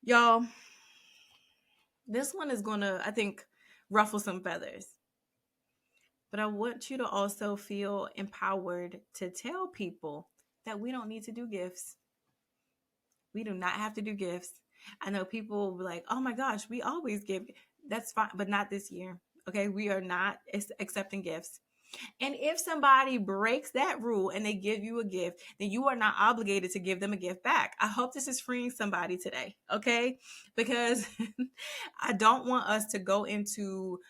Y'all, this one is going to, I think, ruffle some feathers. But I want you to also feel empowered to tell people that we don't need to do gifts. We do not have to do gifts. I know people will be like, oh my gosh, we always give. That's fine, but not this year. Okay, we are not accepting gifts. And if somebody breaks that rule and they give you a gift, then you are not obligated to give them a gift back. I hope this is freeing somebody today, okay? Because I don't want us to go into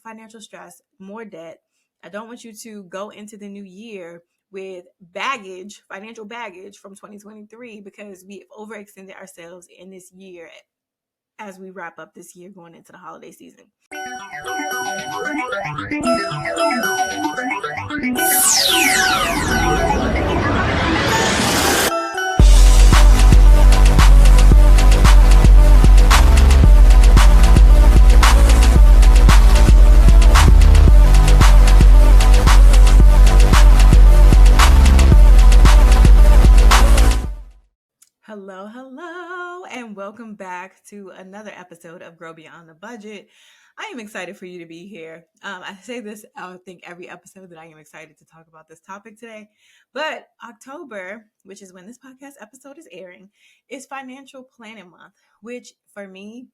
financial stress, more debt. I don't want you to go into the new year with baggage, financial baggage from 2023 because we've overextended ourselves in this year as we wrap up this year going into the holiday season. Hello, and welcome back to another episode of Grow Beyond the Budget. I am excited for you to be here. I say this, I think, every episode that I am excited to talk about this topic today. But October, which is when this podcast episode is airing, is Financial Planning Month, which for me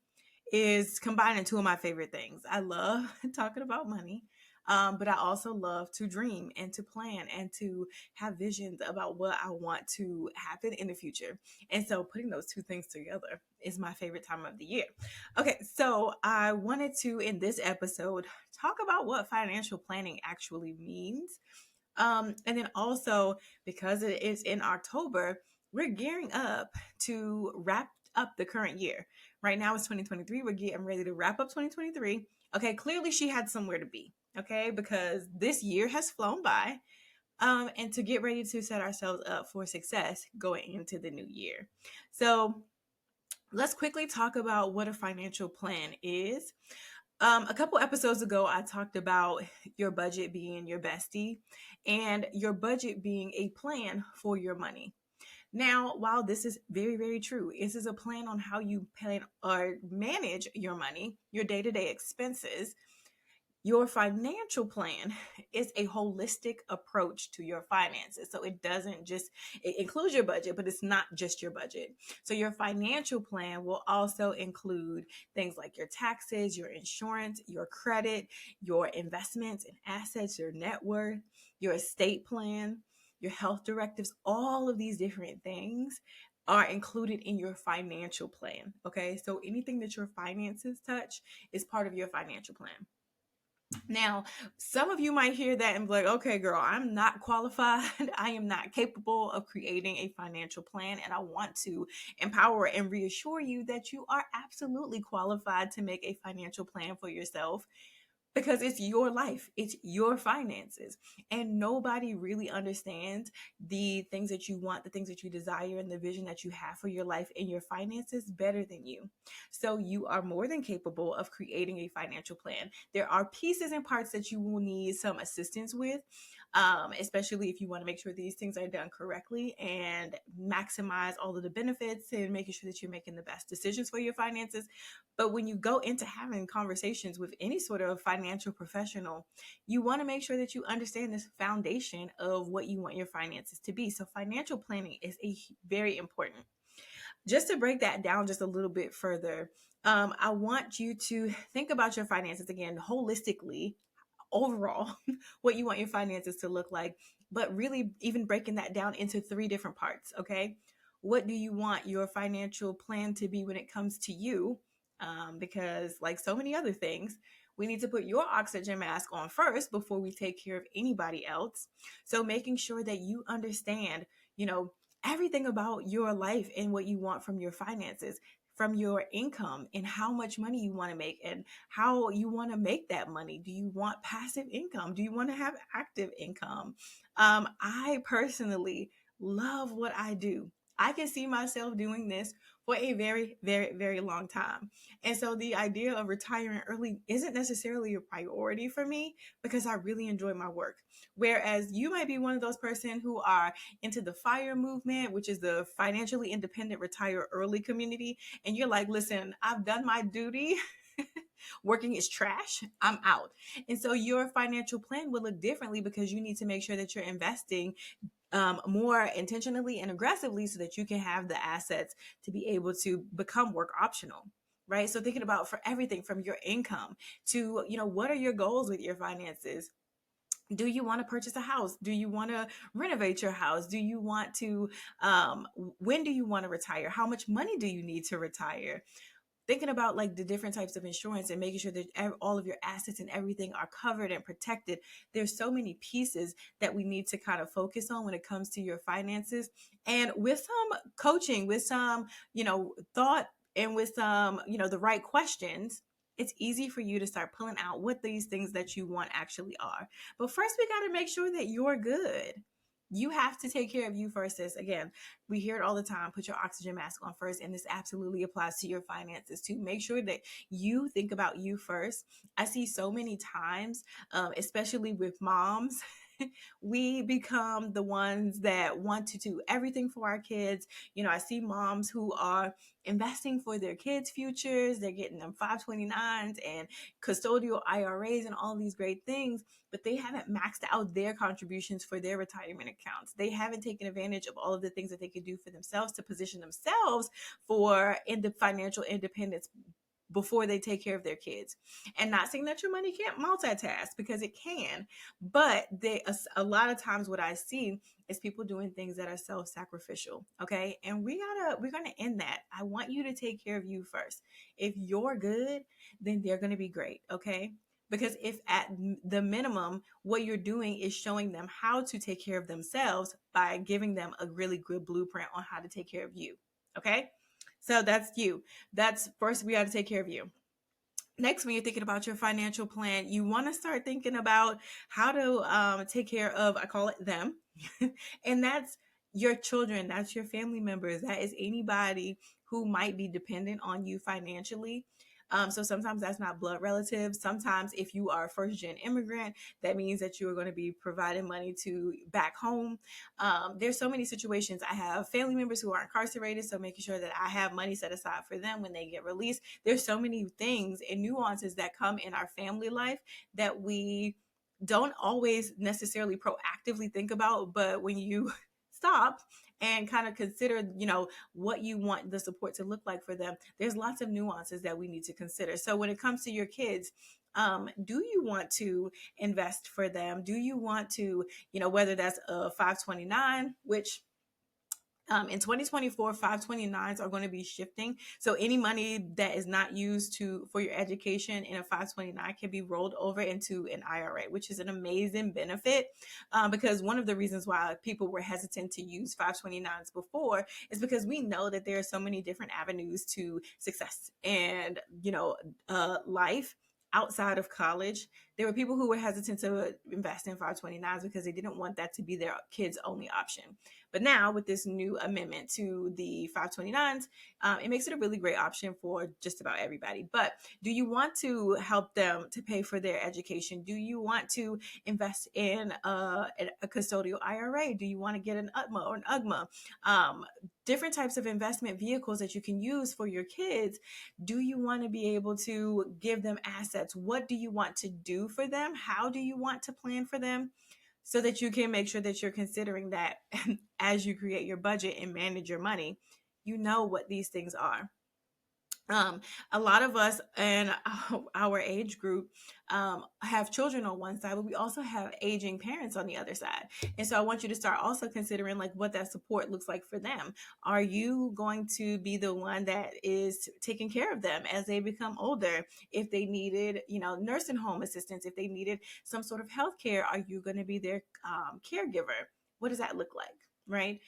is combining two of my favorite things. I love talking about money. But I also love to dream and to plan and to have visions about what I want to happen in the future. And so putting those two things together is my favorite time of the year. Okay, so I wanted to, in this episode, talk about what financial planning actually means. And then also, because it is in October, we're gearing up to wrap up the current year. Right now it's 2023. We're getting ready to wrap up 2023. Okay, clearly she had somewhere to be. Okay, because this year has flown by. And to get ready to set ourselves up for success going into the new year. So let's quickly talk about what a financial plan is. A couple episodes ago, I talked about your budget being your bestie and your budget being a plan for your money. Now, while this is very, very true, this is a plan on how you plan or manage your money, your day-to-day expenses. Your financial plan is a holistic approach to your finances. So it includes your budget, but it's not just your budget. So your financial plan will also include things like your taxes, your insurance, your credit, your investments and assets, your net worth, your estate plan, your health directives, all of these different things are included in your financial plan. Okay. So anything that your finances touch is part of your financial plan. Now, some of you might hear that and be like, okay, girl, I'm not qualified. I am not capable of creating a financial plan. And I want to empower and reassure you that you are absolutely qualified to make a financial plan for yourself because it's your life, it's your finances, and nobody really understands the things that you want, the things that you desire, and the vision that you have for your life and your finances better than you. So you are more than capable of creating a financial plan. There are pieces and parts that you will need some assistance with, especially if you want to make sure these things are done correctly and maximize all of the benefits and making sure that you're making the best decisions for your finances. But when you go into having conversations with any sort of financial professional, you want to make sure that you understand this foundation of what you want your finances to be. So financial planning is very important. Just to break that down just a little bit further, I want you to think about your finances again holistically, overall, what you want your finances to look like, but really even breaking that down into three different parts. Okay. What do you want your financial plan to be when it comes to you? Because, like so many other things, we need to put your oxygen mask on first before we take care of anybody else. So, making sure that you understand, everything about your life and what you want from your finances, from your income, and how much money you want to make and how you want to make that money. Do you want passive income? Do you want to have active income? I personally love what I do. I can see myself doing this for a very, very, very long time. And so the idea of retiring early isn't necessarily a priority for me because I really enjoy my work. Whereas you might be one of those person who are into the FIRE movement, which is the financially independent retire early community. And you're like, listen, I've done my duty. Working is trash. I'm out. And so your financial plan will look differently because you need to make sure that you're investing more intentionally and aggressively so that you can have the assets to be able to become work optional. Right. So thinking about for everything from your income to, what are your goals with your finances? Do you want to purchase a house? Do you want to renovate your house? Do you want to, when do you want to retire? How much money do you need to retire? Thinking about like the different types of insurance and making sure that all of your assets and everything are covered and protected. There's so many pieces that we need to kind of focus on when it comes to your finances. And with some coaching, with some, thought, and with some, the right questions, it's easy for you to start pulling out what these things that you want actually are. But first, we got to make sure that you're good. You have to take care of you first, sis. Again, we hear it all the time. Put your oxygen mask on first. And this absolutely applies to your finances too. Make sure that you think about you first. I see so many times, especially with moms, we become the ones that want to do everything for our kids. I see moms who are investing for their kids' futures. They're getting them 529s and custodial IRAs and all these great things, but they haven't maxed out their contributions for their retirement accounts. They haven't taken advantage of all of the things that they could do for themselves to position themselves for financial independence before they take care of their kids. And not saying that your money can't multitask, because it can, but a lot of times what I see is people doing things that are self-sacrificial. Okay. And we're gonna end that. I want you to take care of you first. If you're good, then they're gonna be great. Okay. Because if at the minimum, what you're doing is showing them how to take care of themselves by giving them a really good blueprint on how to take care of you. Okay. So that's you. That's first, we got to take care of you. Next, when you're thinking about your financial plan, you want to start thinking about how to take care of, I call it them. And that's your children, that's your family members, that is anybody who might be dependent on you financially. So sometimes that's not blood relatives. Sometimes if you are a first gen immigrant, that means that you are going to be providing money to back home. There's so many situations. I have family members who are incarcerated, so making sure that I have money set aside for them when they get released. There's so many things and nuances that come in our family life that we don't always necessarily proactively think about, but when you stop and kind of consider, what you want the support to look like for them, there's lots of nuances that we need to consider. So when it comes to your kids, do you want to invest for them? Do you want to, whether that's a 529, which in 2024, 529s are going to be shifting. So any money that is not used for your education in a 529 can be rolled over into an IRA, which is an amazing benefit, because one of the reasons why people were hesitant to use 529s before is because we know that there are so many different avenues to success and, life outside of college. There were people who were hesitant to invest in 529s because they didn't want that to be their kids' only option. But now with this new amendment to the 529s, it makes it a really great option for just about everybody. But do you want to help them to pay for their education? Do you want to invest in a custodial IRA? Do you want to get an UTMA or an UGMA? Different types of investment vehicles that you can use for your kids. Do you want to be able to give them assets? What do you want to do for them? How do you want to plan for them? So that you can make sure that you're considering that as you create your budget and manage your money, you know what these things are. A lot of us in our age group have children on one side, but we also have aging parents on the other side. And so I want you to start also considering like what that support looks like for them. Are you going to be the one that is taking care of them as they become older? If they needed, nursing home assistance, if they needed some sort of health care, are you going to be their caregiver? What does that look like? Right?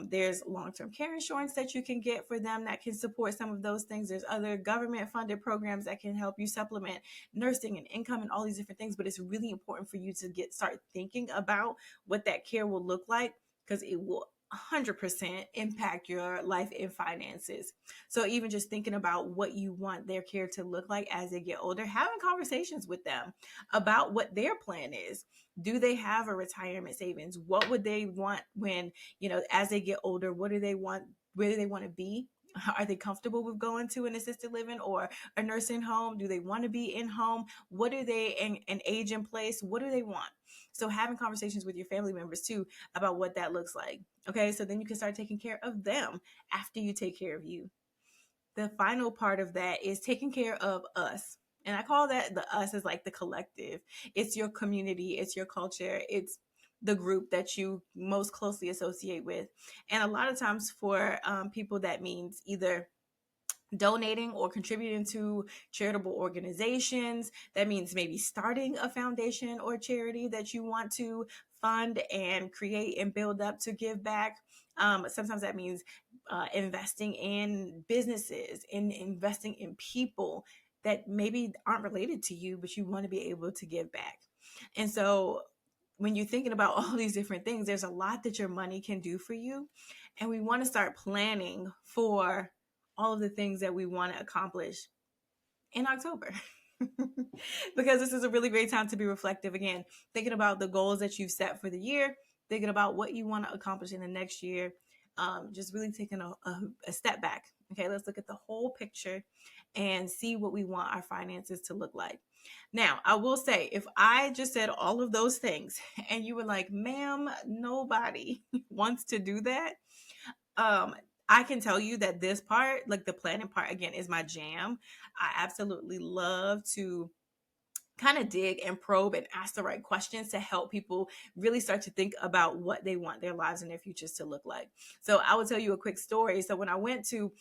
There's long-term care insurance that you can get for them that can support some of those things. There's other government funded programs that can help you supplement nursing and income and all these different things. But it's really important for you to start thinking about what that care will look like, because it will 100% impact your life and finances. So even just thinking about what you want their care to look like as they get older, having conversations with them about what their plan is. Do they have a retirement savings? What would they want when, as they get older, what do they want? Where do they want to be? Are they comfortable with going to an assisted living or a nursing home? Do they want to be in home? What do they, an age in place? What do they want? So having conversations with your family members too about what that looks like. Okay, so then you can start taking care of them after you take care of you. The final part of that is taking care of us. And I call that the us as like the collective. It's your community, it's your culture, it's the group that you most closely associate with. And a lot of times for people, that means either donating or contributing to charitable organizations. That means maybe starting a foundation or charity that you want to fund and create and build up to give back. Sometimes that means investing in businesses, in investing in people that maybe aren't related to you, but you want to be able to give back. And so when you're thinking about all these different things, there's a lot that your money can do for you. And we want to start planning for all of the things that we want to accomplish in October. Because this is a really great time to be reflective again, thinking about the goals that you've set for the year, thinking about what you want to accomplish in the next year, just really taking a step back. Okay, let's look at the whole picture and see what we want our finances to look like. Now, I will say, if I just said all of those things and you were like, ma'am, nobody wants to do that, um, I can tell you that this part, like the planning part, again, is my jam. I absolutely love to kind of dig and probe and ask the right questions to help people really start to think about what they want their lives and their futures to look like. So I will tell you a quick story. So when I went to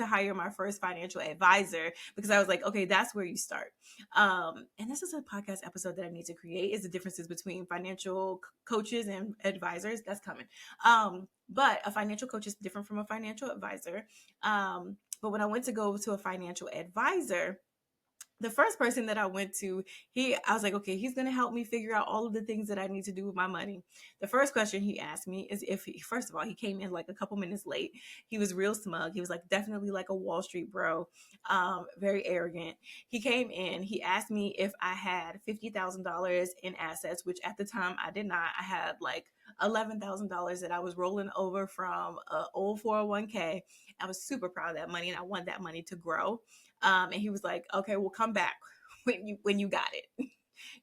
hire my first financial advisor, because I was like, okay, that's where you start. And this is a podcast episode that I need to create, is the differences between financial coaches and advisors. That's coming. But a financial coach is different from a financial advisor. But when I went to go to a financial advisor, the first person that I went to, I was like, okay, he's going to help me figure out all of the things that I need to do with my money. The first question he asked me is first of all, he came in like a couple minutes late. He was real smug. He was like, definitely like a Wall Street bro, very arrogant. He came in, he asked me if I had $50,000 in assets, which at the time I did not. I had like $11,000 that I was rolling over from an old 401k. I was super proud of that money and I want that money to grow. And he was like, okay, we'll come back when you got it.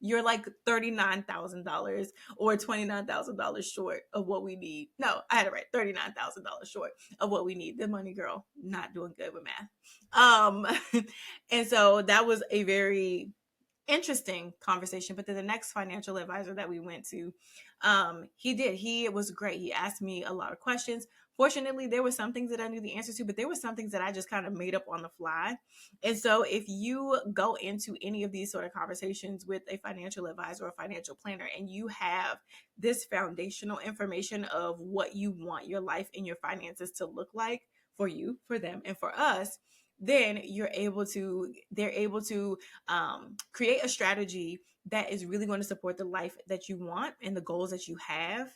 You're like $39,000 or $29,000 short of what we need. No, I had it right. $39,000 short of what we need. The money girl, not doing good with math. And so that was a very interesting conversation. But then the next financial advisor that we went to, he was great. He asked me a lot of questions. Fortunately, there were some things that I knew the answer to, but there were some things that I just kind of made up on the fly. And so if you go into any of these sort of conversations with a financial advisor or financial planner, and you have this foundational information of what you want your life and your finances to look like for you, for them, and for us, then they're able to create a strategy that is really going to support the life that you want and the goals that you have,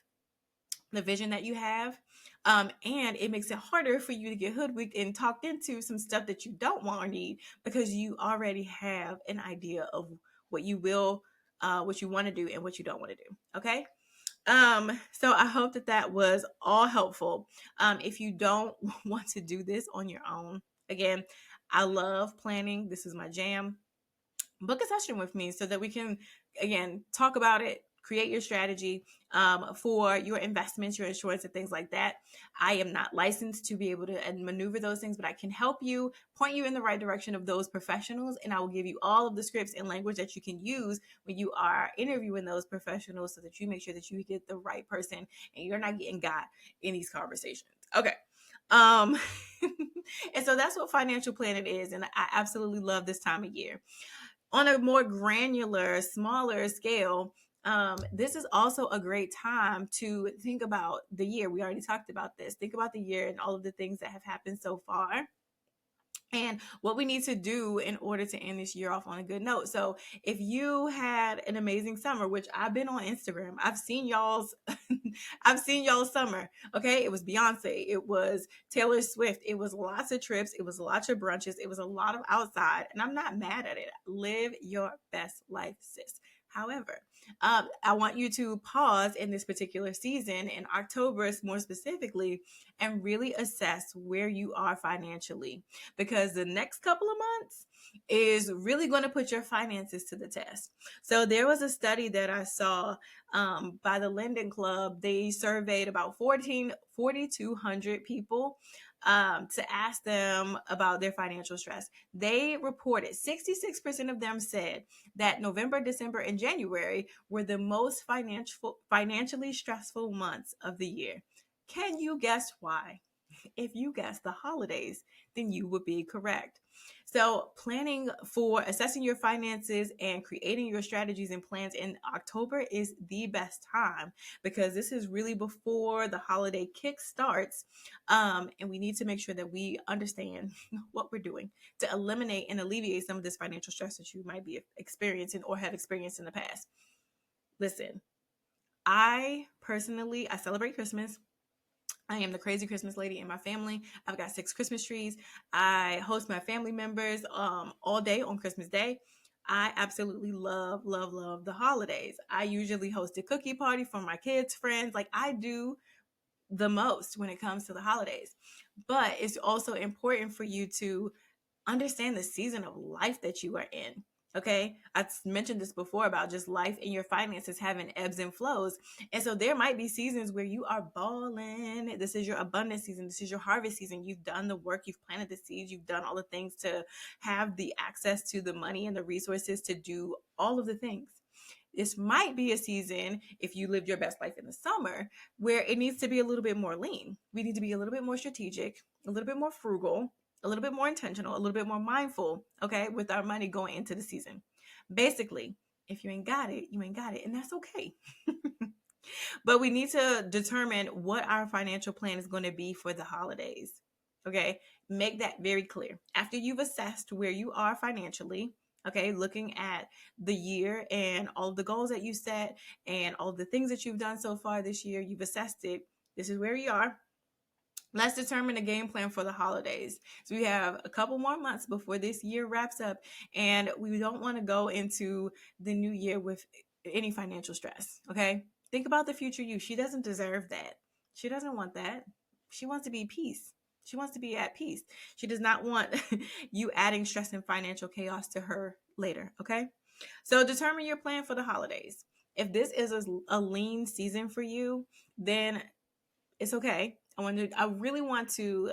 the vision that you have. And it makes it harder for you to get hoodwinked and talked into some stuff that you don't want or need, because you already have an idea of what you want to do and what you don't want to do. Okay. So I hope that was all helpful. If you don't want to do this on your own, again, I love planning. This is my jam. Book a session with me so that we can, again, talk about it, create your strategy for your investments, your insurance, and things like that. I am not licensed to be able to maneuver those things, but I can help you, point you in the right direction of those professionals, and I will give you all of the scripts and language that you can use when you are interviewing those professionals, so that you make sure that you get the right person and you're not getting got in these conversations. Okay. And so that's what financial planning is, and I absolutely love this time of year. On a more granular, smaller scale, this is also a great time to think about the year. We already talked about this. Think about the year and all of the things that have happened so far. and what we need to do in order to end this year off on a good note. So if you had an amazing summer, which I've been on Instagram, I've seen y'all's I've seen y'all's summer. Okay. It was Beyonce, it was Taylor Swift, it was lots of trips, it was lots of brunches, it was a lot of outside, and I'm not mad at it. Live your best life, sis. However, I want you to pause in this particular season, in October more specifically, and really assess where you are financially, because the next couple of months is really going to put your finances to the test. So there was a study that I saw by the Linden Club. They surveyed about 4,200 people to ask them about their financial stress. They reported 66% of them said that November, December, and January were the most financially stressful months of the year. Can you guess why? If you guessed the holidays, then you would be correct. So, planning for assessing your finances and creating your strategies and plans in October is the best time, because this is really before the holiday kick starts. And we need to make sure that we understand what we're doing to eliminate and alleviate some of this financial stress that you might be experiencing or have experienced in the past. Listen, I celebrate Christmas. I am the crazy Christmas lady in my family. I've got 6 Christmas trees. I host my family members all day on Christmas Day. I absolutely love the holidays. I usually host a cookie party for my kids' friends. Like, I do the most when it comes to the holidays. But it's also important for you to understand the season of life that you are in. Okay. I mentioned this before about just life and your finances having ebbs and flows. And so there might be seasons where you are balling. This is your abundance season. This is your harvest season. You've done the work. You've planted the seeds. You've done all the things to have the access to the money and the resources to do all of the things. This might be a season, if you lived your best life in the summer, where it needs to be a little bit more lean. We need to be a little bit more strategic, a little bit more frugal, a little bit more intentional, a little bit more mindful, okay, with our money going into the season. Basically, if you ain't got it, you ain't got it, and that's okay. But we need to determine what our financial plan is going to be for the holidays. Okay, make that very clear. After you've assessed where you are financially, okay, looking at the year and all the goals that you set and all the things that you've done so far this year, you've assessed it. This is where you are. Let's determine a game plan for the holidays. So we have a couple more months before this year wraps up, and we don't want to go into the new year with any financial stress. Okay. Think about the future you. She doesn't deserve that. She doesn't want that. She wants to be peace. She wants to be at peace. She does not want you adding stress and financial chaos to her later. Okay. So determine your plan for the holidays. If this is a lean season for you, then it's okay. I really want to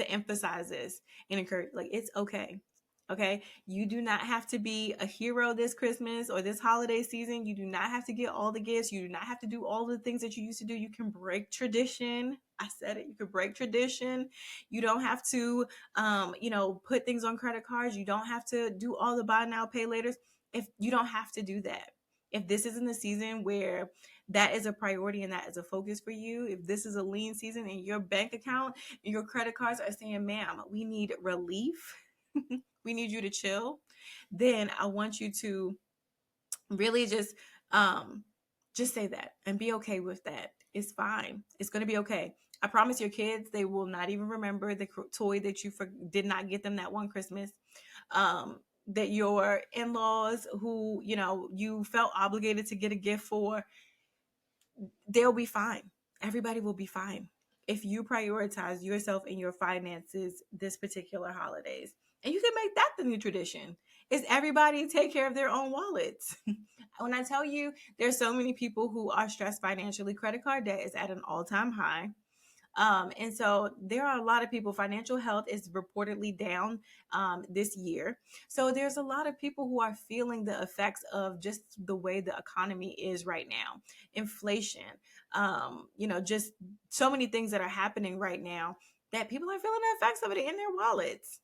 emphasize this and encourage, like, it's okay. Okay. You do not have to be a hero this Christmas or this holiday season. You do not have to get all the gifts. You do not have to do all the things that you used to do. You can break tradition. I said it. You can break tradition. You don't have to, put things on credit cards. You don't have to do all the buy now, pay laters. If you don't have to do that, if this isn't the season where that is a priority and that is a focus for you, if this is a lean season and your bank account and your credit cards are saying, ma'am, we need relief, we need you to chill, then I want you to really just say that and be okay with that. It's fine. It's going to be okay. I promise your kids, they will not even remember the toy that you did not get them that one Christmas. That your in-laws, who you felt obligated to get a gift for, they'll be fine. Everybody will be fine if you prioritize yourself and your finances this particular holidays. And you can make that the new tradition, is everybody take care of their own wallets. When I tell you there's so many people who are stressed financially, credit card debt is at an all-time high. And so there are a lot of people, financial health is reportedly down this year. So there's a lot of people who are feeling the effects of just the way the economy is right now. Inflation, just so many things that are happening right now that people are feeling the effects of it in their wallets.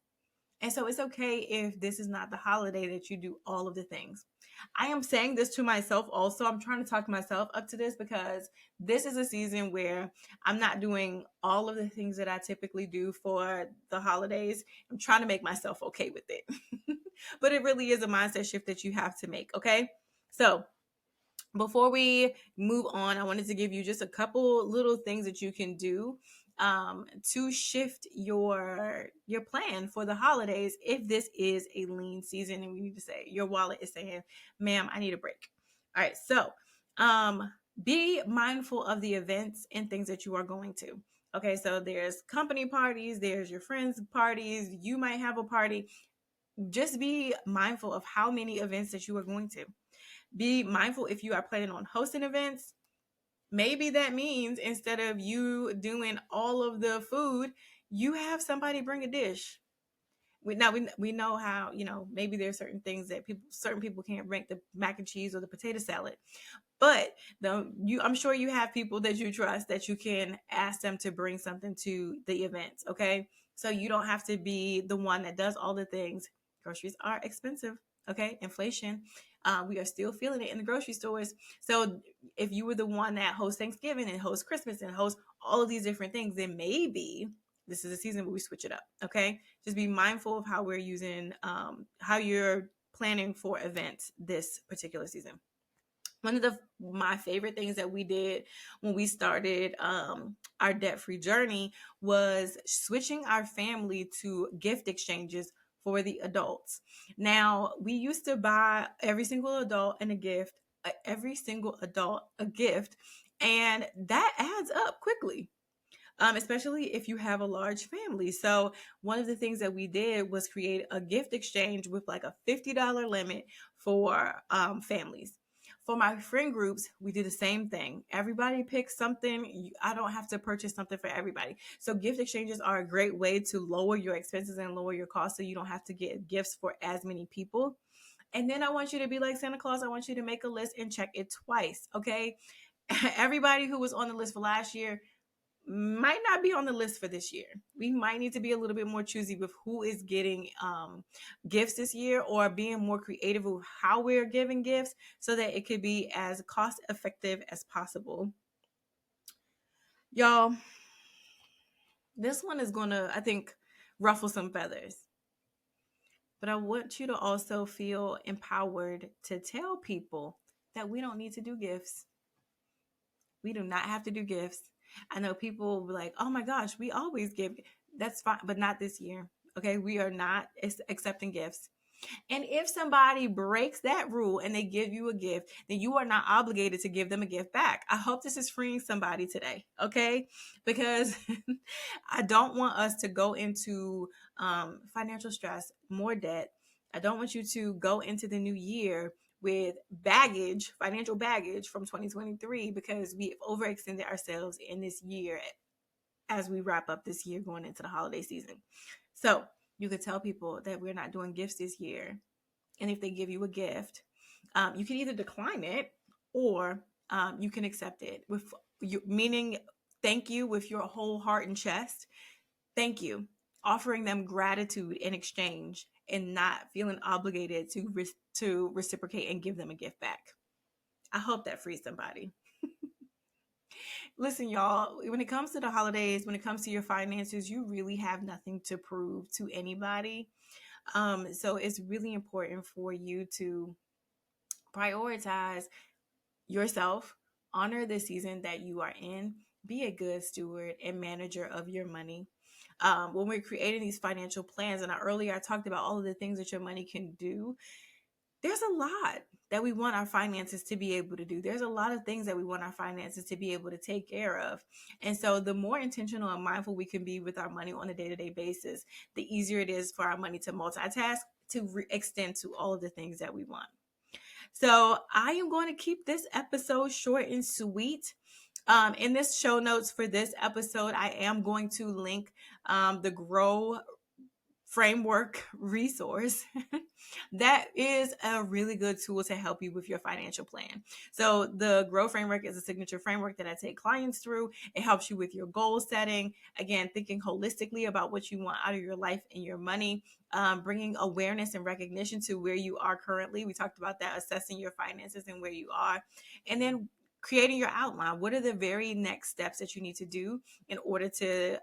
And so it's okay if this is not the holiday that you do all of the things. I am saying this to myself also. I'm trying to talk myself up to this because this is a season where I'm not doing all of the things that I typically do for the holidays. I'm trying to make myself okay with it. But it really is a mindset shift that you have to make, okay? So, before we move on, I wanted to give you just a couple little things that you can do to shift your plan for the holidays if this is a lean season and we need to say your wallet is saying, ma'am, I need a break. All right, so be mindful of the events and things that you are going to. Okay, so there's company parties, there's your friends' parties, you might have a party. Just be mindful of how many events that you are going to. Be mindful if you are planning on hosting events. Maybe that means instead of you doing all of the food, you have somebody bring a dish. We know how, maybe there's certain things that certain people can't bring, the mac and cheese or the potato salad. But I'm sure you have people that you trust that you can ask them to bring something to the events, okay? So you don't have to be the one that does all the things. Groceries are expensive, okay? Inflation. We are still feeling it in the grocery stores. So if you were the one that hosts Thanksgiving and hosts Christmas and hosts all of these different things, then maybe this is a season where we switch it up, okay? Just be mindful of how we're using, how you're planning for events this particular season. One of my favorite things that we did when we started our debt-free journey was switching our family to gift exchanges for the adults. Now, we used to buy every single adult a gift, and that adds up quickly. Especially if you have a large family. So, one of the things that we did was create a gift exchange with like a $50 limit for families. For my friend groups, we did the same thing. Everybody picks something. I don't have to purchase something for everybody. So, gift exchanges are a great way to lower your expenses and lower your costs so you don't have to get gifts for as many people. And then I want you to be like Santa Claus. I want you to make a list and check it twice. Okay. Everybody who was on the list for last year might not be on the list for this year. We might need to be a little bit more choosy with who is getting gifts this year, or being more creative with how we're giving gifts so that it could be as cost effective as possible. Y'all, this one is going to, I think, ruffle some feathers. But I want you to also feel empowered to tell people that we don't need to do gifts. We do not have to do gifts. I know people will be like, oh my gosh, we always give. That's fine, but not this year. Okay, we are not accepting gifts. And if somebody breaks that rule and they give you a gift, then you are not obligated to give them a gift back. I hope this is freeing somebody today, okay? Because I don't want us to go into financial stress, more debt. I don't want you to go into the new year with baggage, financial baggage from 2023, because we've overextended ourselves in this year as we wrap up this year going into the holiday season. So you could tell people that we're not doing gifts this year. And if they give you a gift, you can either decline it or you can accept it with you, meaning thank you with your whole heart and chest. Thank you. Offering them gratitude in exchange and not feeling obligated to reciprocate and give them a gift back. I hope that frees somebody. Listen, y'all, when it comes to the holidays, when it comes to your finances, you really have nothing to prove to anybody. So it's really important for you to prioritize yourself, honor the season that you are in, be a good steward and manager of your money. When we're creating these financial plans, and earlier I talked about all of the things that your money can do, there's a lot that we want our finances to be able to do. There's a lot of things that we want our finances to be able to take care of. And so the more intentional and mindful we can be with our money on a day-to-day basis, the easier it is for our money to multitask, to extend to all of the things that we want. So I am going to keep this episode short and sweet. In this show notes for this episode, I am going to link the Grow framework resource that is a really good tool to help you with your financial plan. So the Grow Framework is a signature framework that I take clients through. It helps you with your goal setting, again, thinking holistically about what you want out of your life and your money, bringing awareness and recognition to where you are currently. We talked about that, assessing your finances and where you are, and then creating your outline. What are the very next steps that you need to do in order to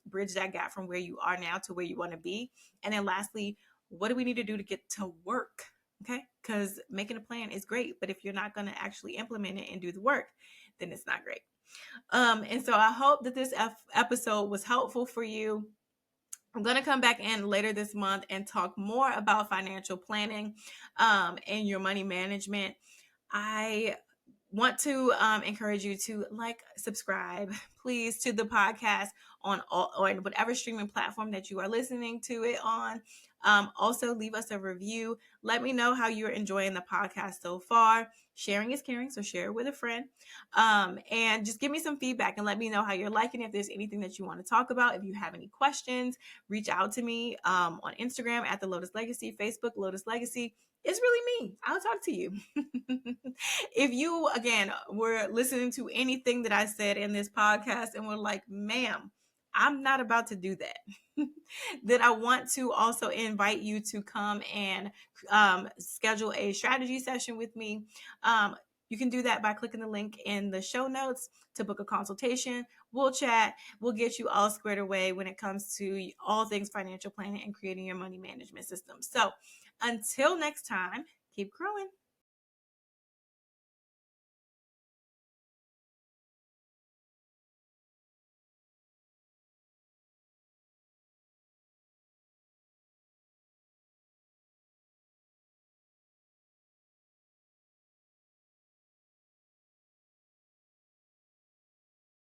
bridge that gap from where you are now to where you want to be? And then lastly, what do we need to do to get to work? Okay, because making a plan is great, but if you're not going to actually implement it and do the work, then it's not great. And so I hope that this episode was helpful for you. I'm going to come back in later this month and talk more about financial planning and your money management. I want to encourage you to subscribe, please, to the podcast on whatever streaming platform that you are listening to it on. Also, leave us a review. Let me know how you're enjoying the podcast so far. Sharing is caring, so share it with a friend. And just give me some feedback and let me know how you're liking it. If there's anything that you want to talk about, if you have any questions, reach out to me on Instagram at The Lotus Legacy, Facebook, Lotus Legacy. It's really me. I'll talk to you. If you, again, were listening to anything that I said in this podcast and were like, ma'am, I'm not about to do that, then I want to also invite you to come and schedule a strategy session with me. You can do that by clicking the link in the show notes to book a consultation. We'll chat. We'll get you all squared away when it comes to all things financial planning and creating your money management system. So until next time, keep growing.